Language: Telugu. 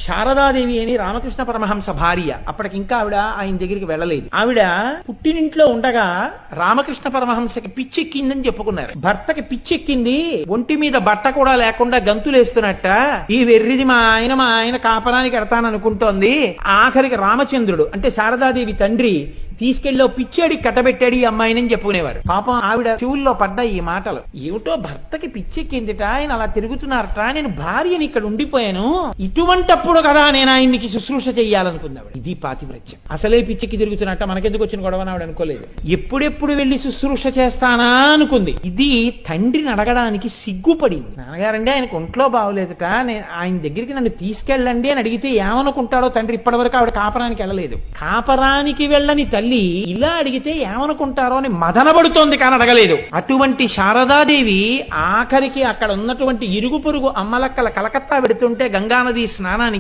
శారదాదేవి అని రామకృష్ణ పరమహంస భార్య. అప్పటికింకా ఆవిడ ఆయన దగ్గరికి వెళ్ళలేదు. ఆవిడ పుట్టినింట్లో ఉండగా రామకృష్ణ పరమహంసకి పిచ్చెక్కిందని చెప్పుకున్నారు. భర్తకి పిచ్చెక్కింది, ఒంటి మీద బట్ట కూడా లేకుండా గంతులేస్తున్నట్ట. ఈ వెర్రిది మా ఆయన కాపరానికి ఎడతాననుకుంటోంది. ఆఖరికి రామచంద్రుడు అంటే శారదాదేవి తండ్రి తీసుకెళ్ళి పిచ్చాడి కట్టబెట్టాడు ఈ అమ్మాయిని చెప్పుకునేవారు. పాపం ఆవిడ చెవుల్లో పడ్డాయి ఈ మాటలు. ఏమిటో భర్తకి పిచ్చెక్కిందిట, ఆయన అలా తిరుగుతున్నారట, నేను భార్యని ఇక్కడ ఉండిపోయాను, ఇటువంటప్పుడు కదా నేను ఆయనకి శుశ్రూష చెయ్యాలనుకుందాం. ఇది పాతివ్రత్యం. అసలే పిచ్చెక్కి తిరుగుతున్నట్ట, మనకెందుకు వచ్చిన గొడవ ఆవిడ అనుకోలేదు. ఎప్పుడెప్పుడు వెళ్లి శుశ్రూష చేస్తానా అనుకుంది. ఇది తండ్రిని అడగడానికి సిగ్గుపడింది. నాన్నగారండి ఆయనకు ఒంట్లో బాగోలేదట, నేను ఆయన దగ్గరికి నన్ను తీసుకెళ్ళండి అని అడిగితే ఏమనుకుంటాడో తండ్రి. ఇప్పటి వరకు ఆవిడ కాపరానికి వెళ్ళలేదు. కాపరానికి వెళ్ళని తల్లి ఇలా అడిగితే ఏమనుకుంటారో అని మదనబడుతోంది కానీ అడగలేదు. అటువంటి శారదాదేవి ఆఖరికి అక్కడ ఉన్నటువంటి ఇరుగు పొరుగు అమ్మలక్కల కలకత్తా పెడుతుంటే గంగానది స్నానానికి